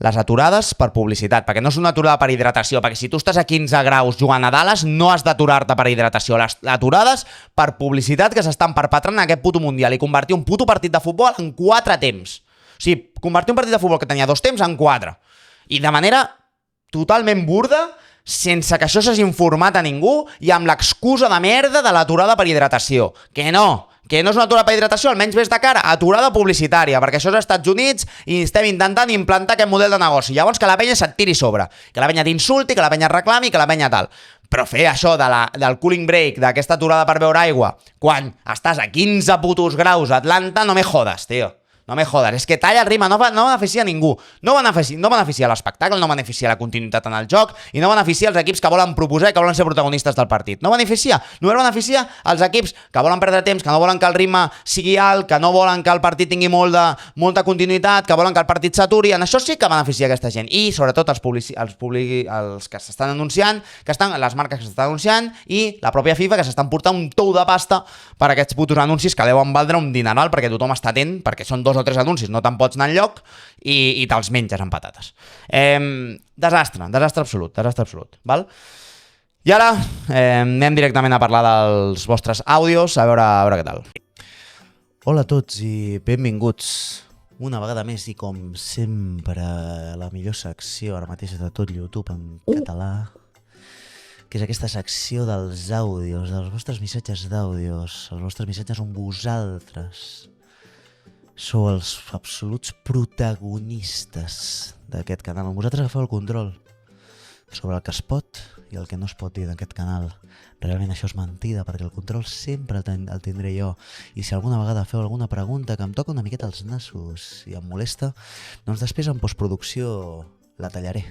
les aturades per publicitat, perquè no és una aturada per hidratació, perquè si tu estàs a 15 graus jugant a Dallas, no has d'aturar-te per hidratació. Les aturades per publicitat que s'estan perpetrant en aquest puto mundial i convertir un puto partit de futbol en 4 temps. O sigui, convertir un partit de futbol que tenia 2 temps en 4. I de manera totalment burda, sense que això s'hagi informat a ningú i amb l'excusa de merda de l'aturada per hidratació. Que no és una aturada per hidratació, almenys ves de cara, aturada publicitària, perquè això és als Estats Units i estem intentant implantar aquest model de negoci. Llavors que la penya se't tiri sobre, que la penya t'insulti, que la penya reclami, que la penya tal. Però fer això del cooling break, d'aquesta aturada per beure aigua, quan estàs a 15 putos graus a Atlanta, no me jodes, tio. No me jodes, és que talla el ritme, no beneficia a ningú, no beneficia l'espectacle, no beneficia la continuïtat en el joc i no beneficia els equips que volen proposar i que volen ser protagonistes del partit. Només beneficia els equips que volen perdre temps, que no volen que el ritme sigui alt, que no volen que el partit tingui molta continuïtat, que volen que el partit s'aturi. En això sí que beneficia aquesta gent. I sobretot els que s'estan anunciant, les marques que s'estan anunciant i la pròpia FIFA que s'estan portant un tou de pasta per aquests putos anuncis que deuen valdre un dineral perquè tothom està atent, perquè són 2 o 3 anuncis, no te'n pots anar enlloc i te'ls menges amb patates. Desastre absolut. Val? I ara anem directament a parlar dels vostres àudios, a veure què tal. Hola a tots i benvinguts una vegada més i com sempre la millor secció ara mateix de tot YouTube en català, que és aquesta secció dels àudios, dels vostres missatges d'àudios, els vostres missatges on vosaltres sou els absoluts protagonistes d'aquest canal, on vosaltres agafeu el control sobre el que es pot i el que no es pot dir d'aquest canal. Realment això és mentida, perquè el control sempre el tindré jo, i si alguna vegada feu alguna pregunta que em toca una miqueta els nassos i em molesta, doncs després en postproducció la tallaré,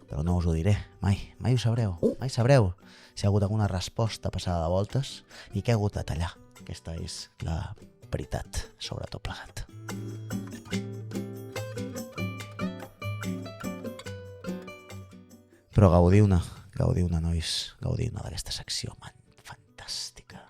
però no us ho diré, mai ho sabreu, mai sabreu si hi ha hagut alguna resposta passada de voltes i què he hagut de tallar. Aquesta és la veritat sobre tot plegat. Però gaudiu-ne, nois, gaudiu-ne d'aquesta secció fantàstica.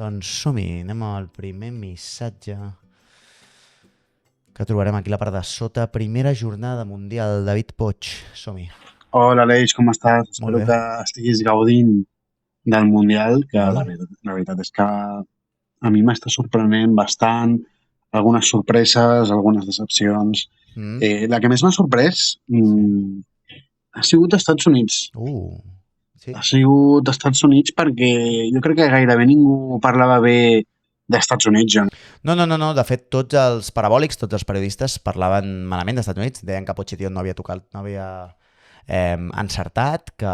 Doncs som-hi, anem al primer missatge que trobarem aquí a la part de sota. Primera jornada mundial, David Poig, som-hi. Hola, Aleix, com estàs? Molt Espero bé. que estiguis gaudint del Mundial, que la veritat és que a mi m'està sorprenent bastant, algunes sorpreses, algunes decepcions. La que més m'ha sorprès ha sigut als Estats Units. Sí. Ha sigut als Estats Units perquè jo crec que gairebé ningú parlava bé d'Estats Units. No. De fet, tots els parabòlics, tots els periodistes parlaven malament dels Estats Units, deien que Pochettino no havia encertat, que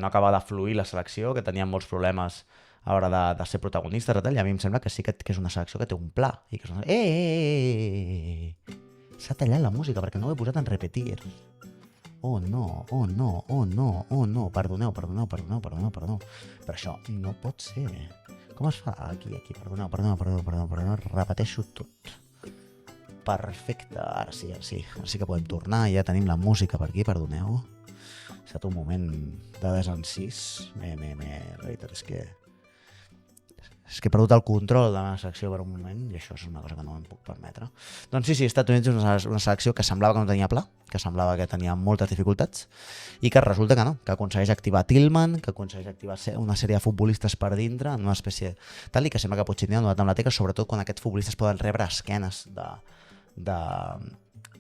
no acaba de fluir la selecció, que tenien molts problemes a l'hora de ser protagonistes i tal, i a mi em sembla que sí que és una selecció que té un pla. I que és una... S'ha tallat la música perquè no ho he posat en repetir. Oh no, perdoneu. Però això no pot ser. Com es fa? Aquí, perdoneu, repeteixo tot. Perfecte, ara sí que podem tornar, ja tenim la música per aquí, perdoneu. Ha estat un moment de desencís. La veritat és que he perdut el control de la meva selecció per un moment i això és una cosa que no em puc permetre. Doncs sí, Estats Units és una selecció que semblava que no tenia pla, que semblava que tenia moltes dificultats i que resulta que no, que aconsegueix activar Tillman, que aconsegueix activar una sèrie de futbolistes per dintre en una espècie tal i que sembla que Pochettino ha donat amb la teca, sobretot quan aquests futbolistes poden rebre esquenes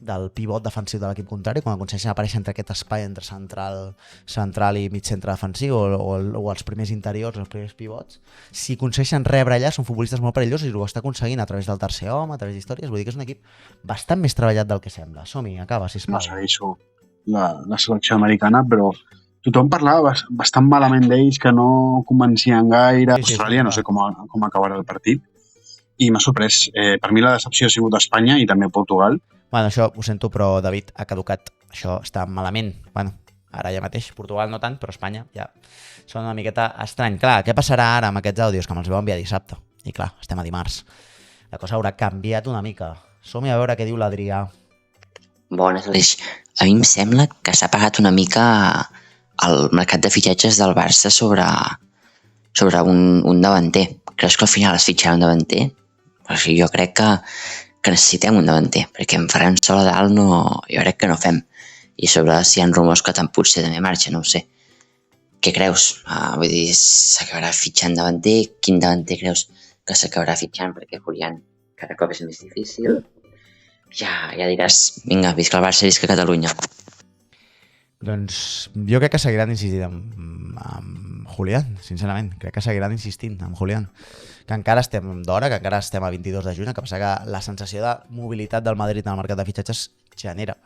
del pivot defensiu de l'equip contrari, quan aconsegueixen aparèixer entre aquest espai entre central i mig centre defensiu o els primers interiors, els primers pivots, si aconsegueixen rebre allà són futbolistes molt perillosos i ho està aconseguint a través del tercer home, a través d'històries. Vull dir que és un equip bastant més treballat del que sembla. Som-hi, acaba, sisplau. No segueixo la selecció americana, però tothom parlava bastant malament d'ells, que no convencien gaire. Sí, Austràlia, no sé com acabarà el partit. I m'ha sorprès. Per mi la decepció ha sigut Espanya i també Portugal. Bueno, això ho sento, però David ha caducat. Això està malament. Bueno, Ara ja mateix, Portugal no tant, però Espanya ja són una miqueta estrany. Clar, què passarà ara amb aquests àudios que me'ls vau enviar dissabte? I clar, estem a dimarts. La cosa haurà canviat una mica. Som-hi a veure què diu l'Adrià. Bones, Aleix. A mi em sembla que s'ha pagat una mica el mercat de fitxatges del Barça sobre un davanter. Creus que al final es fitxarà un davanter? O sigui, jo crec que necessitem un davanter, perquè en Ferran Sol a dalt jo crec que no fem. I sobre si hi ha rumors que potser també marxa, no ho sé. Què creus? Vull dir, s'acabarà fitxant davanter? Quin davanter creus que s'acabarà fitxant? Perquè Julián cada cop és més difícil. Ja diràs, vinga, visca el Barça, visca Catalunya. Doncs jo crec que seguiran insistint amb Julián, sincerament. Crec que seguiran insistint amb Julián. Que encara estem d'hora, que encara estem a 22 de juny, que passa que la sensació de mobilitat del Madrid en el mercat de fitxatges genera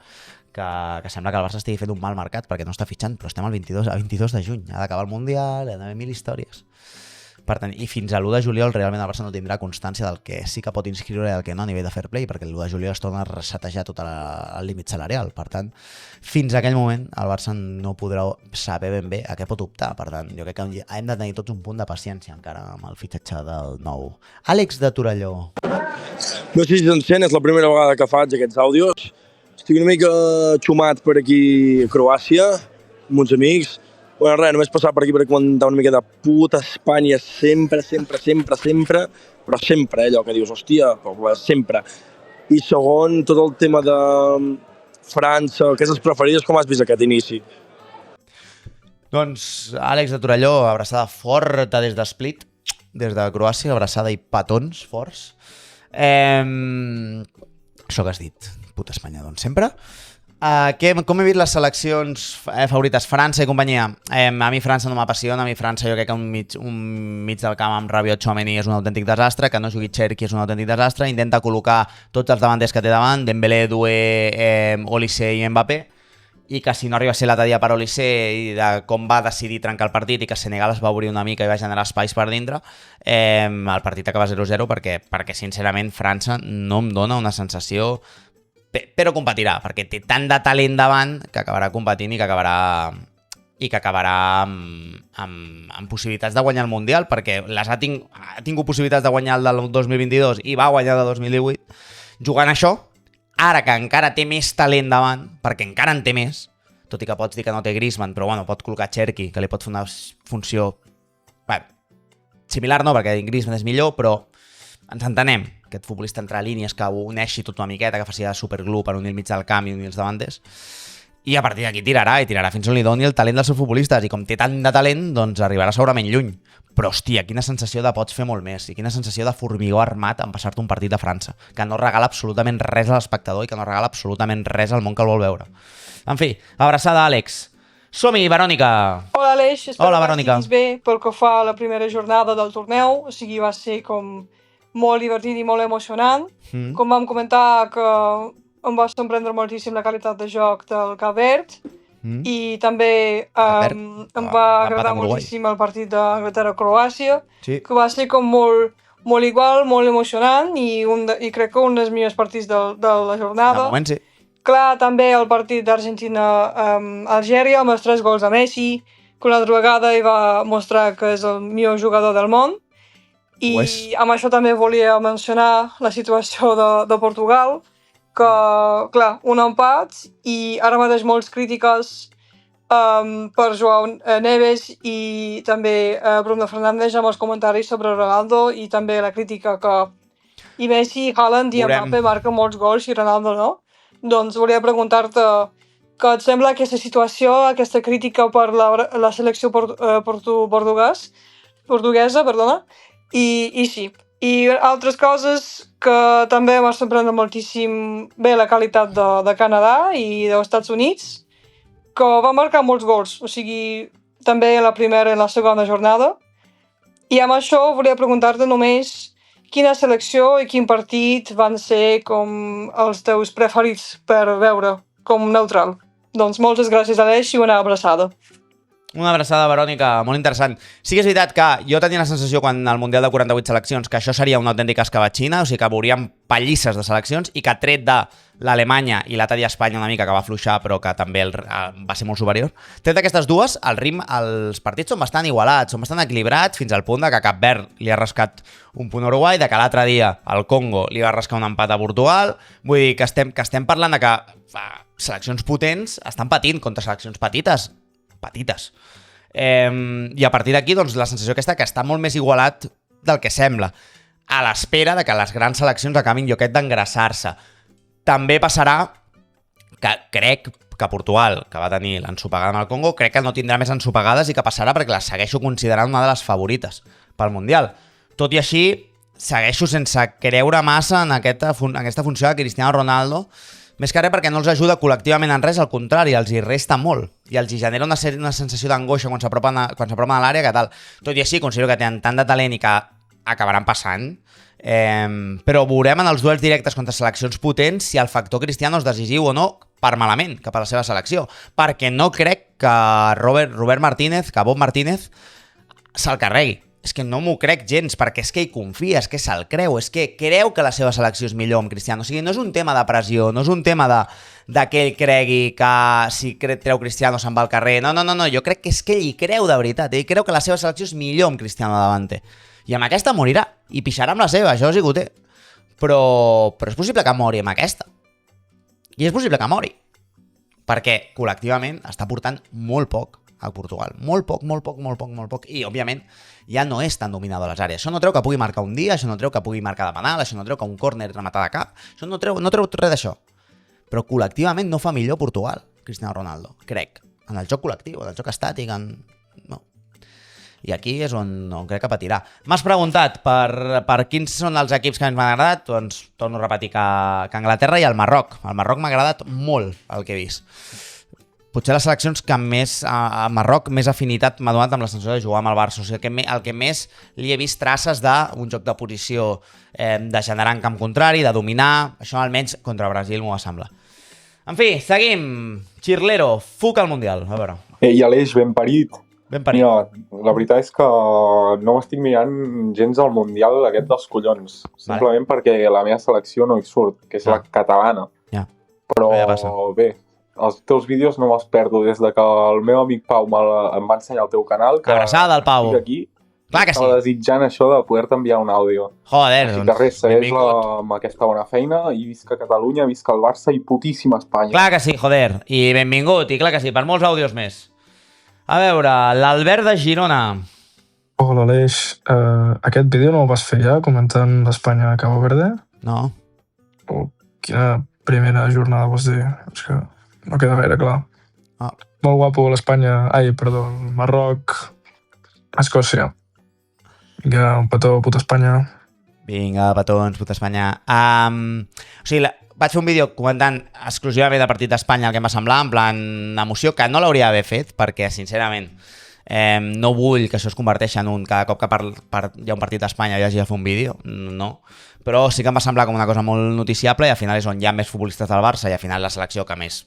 que sembla que el Barça estigui fent un mal mercat perquè no està fitxant, però estem a 22 de juny. Ha d'acabar el Mundial, ha d'haver 1000 històries. Per tant, i fins a l'1 de juliol realment el Barça no tindrà constància del que sí que pot inscriure i el que no a nivell de fair play, perquè l'1 de juliol es torna a resetejar tot el límit salarial. Per tant, fins a aquell moment el Barça no podrà saber ben bé a què pot optar. Per tant, jo crec que hem de tenir tots un punt de paciència encara amb el fitxatge del nou. Àlex de Torelló. No sé si s'encén, és la primera vegada que faig aquests àudios. Estic una mica xumat per aquí a Croàcia, amb uns amics. Bueno, res, només passar per aquí per comentar una mica de puta Espanya sempre, però sempre, allò que dius, hòstia, sempre. I segon, tot el tema de França, aquestes preferides, com has vist aquest inici? Doncs, Àlex de Torelló, abraçada forta des de Split, des de Croàcia, abraçada i petons forts. Això que has dit, puta Espanya, doncs sempre. Com he vist les seleccions favorites? França i companyia. A mi França no m'apassiona, a mi França jo crec que un mig del camp amb Rabiot, Tchouaméni és un autèntic desastre, que no jugui Cherki és un autèntic desastre, intenta col·locar tots els davanters que té davant, Dembélé, Doué, Olise i Mbappé, i que si no arriba a ser l'altre dia per Olise i de com va decidir trencar el partit i que Senegal es va obrir una mica i va generar espais per dintre, el partit acaba 0-0 perquè sincerament França no em dona una sensació, però competirà, perquè té tant de talent davant que acabarà competint i que acabarà amb possibilitats de guanyar el Mundial, perquè ha tingut possibilitats de guanyar el del 2022 i va guanyar el de 2018 jugant això. Ara que encara té més talent davant, perquè encara en té més, tot i que pots dir que no té Griezmann, però bueno, pot col·locar Cherki, que li pot fer una funció similar, no, perquè Griezmann és millor, però ens entenem, aquest futbolista entre línies que uneixi tot una miqueta, que faci de superglue per unir el mig del camp i unir els davanters, i a partir d'aquí tirarà fins on li doni el talent dels seus futbolistes, i com té tant de talent, doncs arribarà segurament lluny. Però hòstia, quina sensació de pots fer molt més, i quina sensació de formigó armat en passar-te un partit de França, que no regala absolutament res a l'espectador i que no regala absolutament res al món que el vol veure. En fi, abraçada, Àlex. Som-hi, Verònica! Hola, Aleix. Hola, Verònica. Estiguis bé pel que fa a la primera jornada del torneu. O sigui, va ser com molt divertit i molt emocionant. Com vam comentar, que em va sorprendre moltíssim la qualitat de joc del Cap Verd. I també em va agradar moltíssim el partit d'Anglaterra-Croàcia, que va ser com molt igual, molt emocionant i crec que un dels millors partits de la jornada. De moment, sí. Clar, també el partit d'Argentina-Algèria amb els 3 gols de Messi, que una altra vegada hi va mostrar que és el millor jugador del món. I amb això també volia mencionar la situació de Portugal, que, clar, un empat i ara mateix molts crítiques per Joao Neves i també Bruno Fernández amb els comentaris sobre Ronaldo i també la crítica que i Messi, Haaland i Mbappé marquen molts gols i Ronaldo no. Doncs volia preguntar-te què et sembla aquesta situació, aquesta crítica per la selecció portuguesa, i sí. I altres coses que també m'ha sorprès moltíssim bé la qualitat de Canadà i dels Estats Units, que va marcar molts gols, o sigui, també en la primera i la segona jornada. I amb això volia preguntar-te només quina selecció i quin partit van ser com els teus preferits per veure com neutral. Doncs moltes gràcies, Aleix, i una abraçada. Una abraçada, Verònica, molt interessant. Sí que és veritat que jo tenia la sensació quan al Mundial de 48 seleccions que això seria una autèntica escabatxina, o sigui que veuríem pallisses de seleccions i que tret de l'Alemanya i l'altre dia Espanya una mica, que va fluixar però que també va ser molt superior. Tret d'aquestes dues, els partits són bastant igualats, són bastant equilibrats, fins al punt de que Cap Verd li ha rascat un punt a Uruguai, de que l'altre dia el Congo li va rascar un empat a Portugal. Vull dir que estem parlant de que seleccions potents estan patint contra seleccions petites. I a partir d'aquí, doncs, la sensació aquesta que està molt més igualat del que sembla, a l'espera de que les grans seleccions acabin lloquet d'engraçar-se. També passarà que crec que Portugal, que va tenir l'ensopegada amb el Congo, crec que no tindrà més ensopegades i que passarà perquè la segueixo considerant una de les favorites pel Mundial. Tot i així, segueixo sense creure massa en aquesta funció de Cristiano Ronaldo, més que res perquè no els ajuda col·lectivament en res, al contrari, els hi resta molt i els hi genera una sensació d'angoixa quan s'apropen a l'àrea que tal. Tot i així, considero que tenen tant de talent i que acabaran passant, però veurem en els duels directes contra seleccions potents si el factor Cristiano és decisiu o no per malament cap a la seva selecció, perquè no crec que Robert Martínez, que Bob Martínez se'l carregui. És que no m'ho crec gens, perquè és que hi confia, és que se'l creu, és que creu que la seva selecció és millor amb Cristiano. O sigui, no és un tema de pressió, no és un tema de que ell cregui que si treu Cristiano se'n va al carrer. No, jo crec que és que ell hi creu de veritat. Ell creu que la seva selecció és millor amb Cristiano davante. I amb aquesta morirà, i pixarà amb la seva, això sí que ho té. Però és possible que mori amb aquesta. I és possible que mori. Perquè col·lectivament està portant molt poc a Portugal. Molt poc. I, òbviament, ja no és tan dominador a les àrees. Això no treu que pugui marcar un dia, això no treu que pugui marcar de penal, això no treu que un córner rematar de cap, això no treu res d'això. Però col·lectivament no fa millor Portugal, Cristiano Ronaldo, crec. En el joc col·lectiu, en el joc estàtic, no. I aquí és on crec que patirà. M'has preguntat per quins són els equips que ens m'han agradat, doncs torno a repetir que Anglaterra i el Marroc. El Marroc m'ha agradat molt el que he vist. Potser les seleccions que més a Marroc més afinitat m'ha donat amb la sensació de jugar amb el Barça. O sigui, el que més li he vist traces d'un joc de posició, de generar en camp contrari, de dominar. Això almenys contra Brasil m'ho va semblar. En fi, seguim. Chirlero, fuc al Mundial. A veure. Ei, Aleix, ben parit. Ben parit. Mira, la veritat és que no m'estic mirant gens al Mundial aquest dels collons. Simplement perquè la meva selecció no hi surt, que és la catalana. Ja. Però bé, els teus vídeos no me'ls perdo des de que el meu amic Pau em va ensenyar el teu canal. Abraçada al Pau. Aquí, clar que sí. estava desitjant això de poder-te enviar un àudio. Joder, així que res, segueix-la amb aquesta bona feina i visca Catalunya, visca el Barça i putíssima Espanya. Clar que sí, joder. I benvingut, i clar que sí, per molts àudios més. A veure, l'Albert de Girona. Hola, Aleix. Aquest vídeo no el vas fer ja, comentant l'Espanya a Cabo Verde? No. Quina primera jornada vols dir? És que no queda gaire clar. Molt guapo l'Espanya... el Marroc... Escòcia. Vinga, un petó, puta Espanya. Vinga, petons, puta Espanya. O sigui, vaig fer un vídeo comentant exclusivament del partit d'Espanya, el que em va semblar, en plan emoció, que no l'hauria d'haver fet, perquè, sincerament, no vull que això es converteixi en cada cop que hi ha un partit d'Espanya i hagi de fer un vídeo, no. Però sí que em va semblar com una cosa molt noticiable i al final és on hi ha més futbolistes del Barça i al final la selecció que més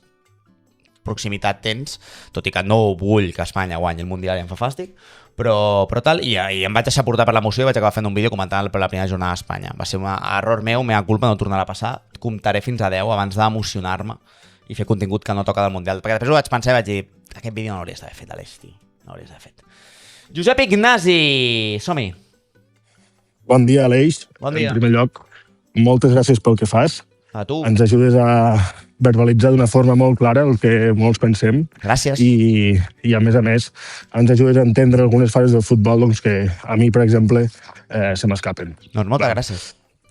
proximitat tens, tot i que no vull que Espanya guanyi el Mundial i em fa fàstic, però tal, i em vaig deixar portar per l'emoció i vaig acabar fent un vídeo comentant la primera jornada d'Espanya. Va ser un error meu, mea culpa, no tornarà a passar. Comptaré fins a 10 abans d'emocionar-me i fer contingut que no toca del Mundial. Perquè després ho vaig pensar i vaig dir, aquest vídeo no l'hauries d'haver fet, Aleix, tio. No l'hauries d'haver fet. Josep Ignasi, som-hi. Bon dia, Aleix. Bon dia. En primer lloc, moltes gràcies pel que fas. A tu. Ens ajudes a verbalitzar d'una forma molt clara el que molts pensem. Gràcies. I a més, ens ajudes a entendre algunes fases del futbol doncs, que a mi, per exemple, se m'escapen. Doncs moltes gràcies.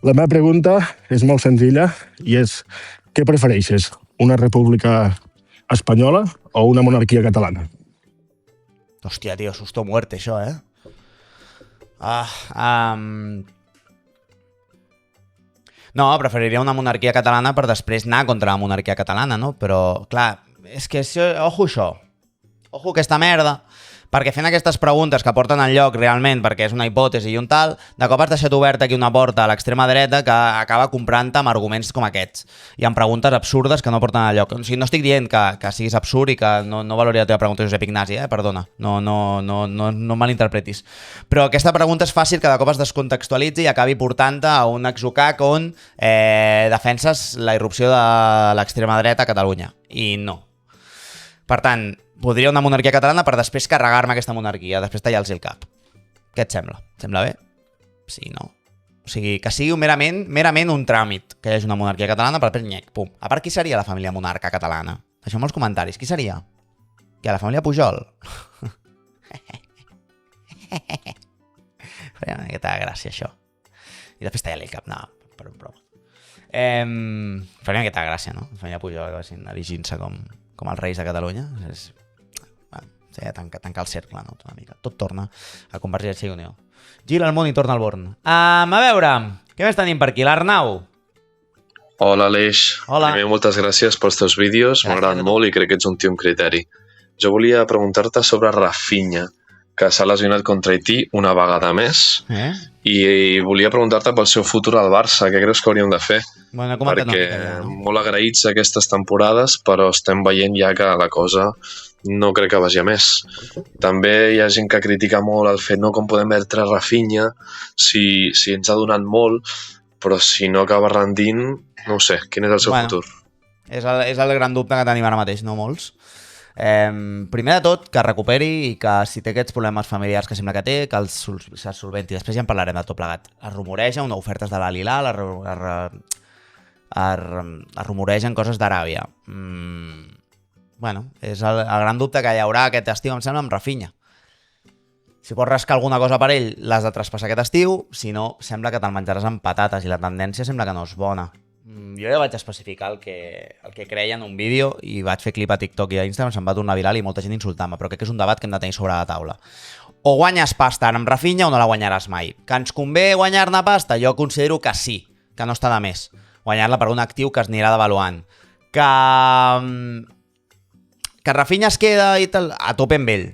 La meva pregunta és molt senzilla i és, què prefereixes? Una república espanyola o una monarquia catalana? Hòstia, tio, susto muerte, això, eh? No, preferiria una monarquia catalana per després anar contra la monarquia catalana, no? Però, clar, és que ojo això. Ojo aquesta merda. perquè fent aquestes preguntes que porten enlloc realment, perquè és una hipòtesi i un tal, de cop has deixat oberta aquí una porta a l'extrema dreta que acaba comprant-te amb arguments com aquests i amb preguntes absurdes que no porten enlloc. O sigui, no estic dient que siguis absurd i que no valori la teva pregunta, Josep Ignasi, perdona, no malinterpretis. Però aquesta pregunta és fàcil que de cop es descontextualitzi i acabi portant-te a un exocac on defenses la irrupció de l'extrema dreta a Catalunya. I no. Per tant, podria una monarquia catalana per després carregar-me aquesta monarquia, després tallar-los el cap. Què et sembla? Et sembla bé? Sí, no? O sigui, que sigui merament un tràmit que hi hagi una monarquia catalana, però després nyec, pum. A part, qui seria la família monarca catalana? Deixeu-me els comentaris. Qui seria? Què, la família Pujol? Faria una miqueta de gràcia, això. I després tallar-li el cap. No, per un broma. Faria una miqueta de gràcia, no? La família Pujol, que vagin erigint-se com els reis de Catalunya. Tancar el cercle, no? Una mica. Tot torna a Convergència i Unió. Gira el món i torna al Born. A veure, què més tenim per aquí? L'Arnau. Hola, Aleix. Hola. Primer, moltes gràcies pels teus vídeos. M'agraden molt i crec que ets un tio amb criteri. Jo volia preguntar-te sobre Rafinha, que s'ha lesionat contra Haití una vegada més, i volia preguntar-te pel seu futur al Barça. Què creus que hauríem de fer? Bueno, perquè molt agraïts aquestes temporades, però estem veient ja que la cosa no crec que vagi a més. També hi ha gent que critica molt el fet com podem perdre Rafinha si ens ha donat molt, però si no acaba rendint, no ho sé, quin és el seu futur? És el gran dubte que tenim ara mateix, no molts. Primer de tot, que recuperi i que si té aquests problemes familiars que sembla que té, que els solventi. Després ja en parlarem de tot plegat. Es rumoregen ofertes de l'Al-Hilal, es rumoregen coses d'Aràbia. Bueno, és el gran dubte que hi haurà aquest estiu, em sembla, amb Rafinha. Si pots rascar alguna cosa per ell, l'has de traspassar aquest estiu, si no, sembla que te'l menjaràs amb patates i la tendència sembla que no és bona. Jo ja vaig especificar el que creia en un vídeo i vaig fer clip a TikTok i a Instagram, se'm va tornar viral i molta gent insultant-me, però crec que és un debat que hem de tenir sobre la taula. O guanyes pasta amb Rafinha o no la guanyaràs mai. Que ens convé guanyar-ne pasta? Jo considero que sí, que no està de més. Guanyar-la per un actiu que es anirà devaluant. Que Rafinha es queda i tal, a tope amb ell.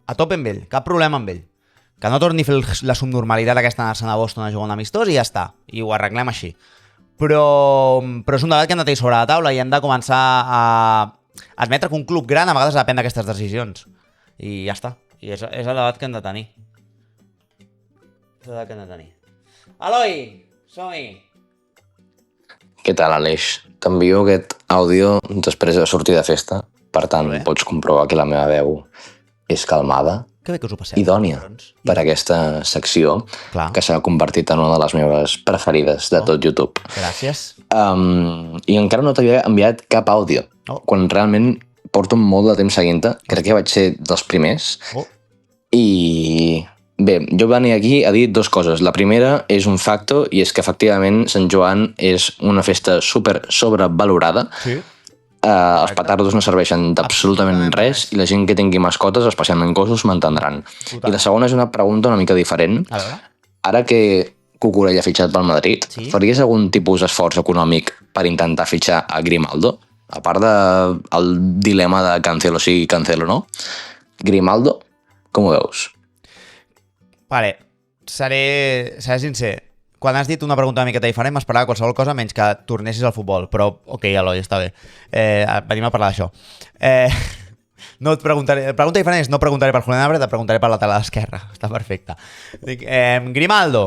A tope amb ell, cap problema amb ell. Que no torni a fer la subnormalitat aquesta d'anar-se'n a Boston a jugar un amistós i ja està. I ho arreglem així. Però és un debat que hem de tenir sobre la taula i hem de començar a admetre que un club gran a vegades depèn d'aquestes decisions. I ja està. I és el debat que hem de tenir. És el debat que hem de tenir. Eloi, som-hi! Què tal, Aleix? T'envio aquest àudio després de sortir de festa. Per tant, pots comprovar que la meva veu és calmada, idònia per aquesta secció, que s'ha convertit en una de les meves preferides de tot YouTube. Gràcies. I encara no t'havia enviat cap àudio, quan realment porto molt de temps seguint-te. Crec que vaig ser dels primers. I bé, jo venia aquí a dir dues coses. La primera és un facto, i és que efectivament Sant Joan és una festa super sobrevalorada. Sí. Els petardos no serveixen d'absolutament res i la gent que tingui mascotes, especialment gossos, m'entendran. I la segona és una pregunta una mica diferent. Ara que Cucurella ha fitxat pel Madrid, faries algun tipus d'esforç econòmic per intentar fitxar a Grimaldo? A part del dilema de Cancelo sí, Cancelo no. Grimaldo, com ho veus? Vale, seré sincer. Quan has dit una pregunta una miqueta diferent, m'esperava qualsevol cosa menys que tornessis al futbol. Però, ok, Eloi, està bé. Venim a parlar d'això. No et preguntaré... La pregunta diferent és no preguntaré per Julián Álvarez, et preguntaré per la tela d'esquerra. Està perfecte. Grimaldo.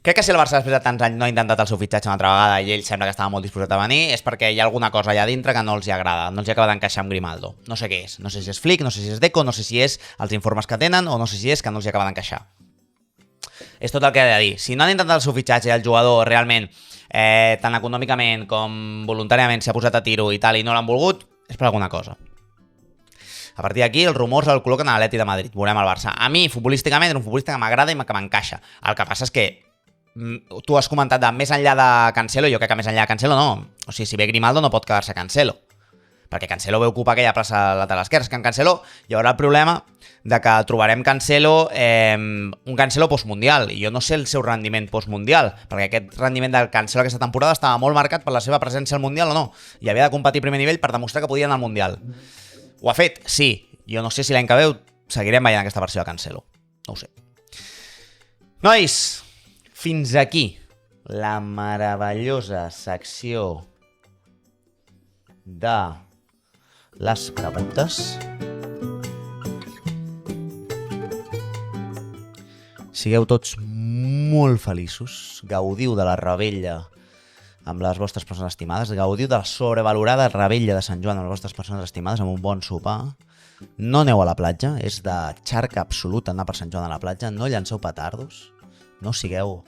Crec que si el Barça després de tants anys no ha intentat el seu fitxatge una altra vegada i ell sembla que estava molt disposat a venir, és perquè hi ha alguna cosa allà dintre que no els hi agrada, no els hi acaba d'encaixar amb Grimaldo. No sé què és. No sé si és Flick, no sé si és Deco, no sé si és els informes que tenen o no sé si és que no els hi acaba d'encaixar. És tot el que he de dir. Si no han intentat el seu fitxatge i el jugador realment, tant econòmicament com voluntàriament s'ha posat a tiro i tal i no l'han volgut, és per alguna cosa. A partir d'aquí els rumors el col·loquen a l'Atleti de Madrid. Veurem el Barça. A mi, futbolísticament, és un futbolista que m'agrada i que m'encaixa. El que passa és que tu has comentat de més enllà de Cancelo, jo crec que més enllà de Cancelo no. O sigui, si ve Grimaldo no pot quedar-se Cancelo. Perquè Cancelo ve ocupar aquella plaça lateral esquerra. És que en Cancelo hi haurà el problema de que trobarem Cancelo, un Cancelo postmundial, i jo no sé el seu rendiment postmundial, perquè aquest rendiment del Cancelo aquesta temporada estava molt marcat per la seva presència al Mundial o no, i havia de competir a primer nivell per demostrar que podia anar al Mundial. Ho ha fet? Sí. Jo no sé si l'any que ve seguirem veient aquesta versió de Cancelo. No ho sé. Nois, fins aquí la meravellosa secció de les preguntes. Sigueu tots molt feliços, gaudiu de la revetlla amb les vostres persones estimades, gaudiu de la sobrevalorada revetlla de Sant Joan amb les vostres persones estimades, amb un bon sopar. No aneu a la platja, és de xarca absoluta anar per Sant Joan a la platja, no llanceu petardos, no sigueu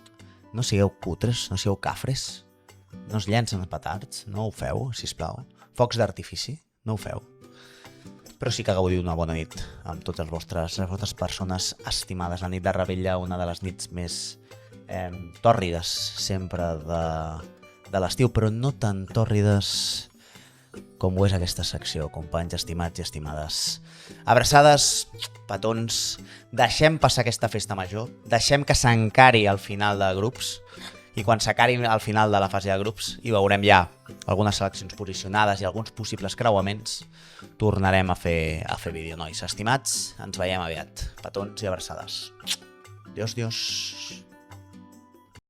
cutres, no sigueu cafres, no es llancen petards, no ho feu, sisplau. Focs d'artifici, no ho feu. Però sí que gaudiu d'una bona nit amb totes les vostres persones estimades. La nit de revetlla, una de les nits més tòrrides sempre de l'estiu, però no tan tòrrides com ho és aquesta secció, companys estimats i estimades. Abraçades, petons, deixem passar aquesta festa major, deixem que s'encari al final de grups, i quan s'acari al final de la fase de grups i veurem ja algunes seleccions posicionades i alguns possibles creuaments, tornarem a fer vídeo, nois. Estimats, ens veiem aviat. Petons i abraçades. Dios.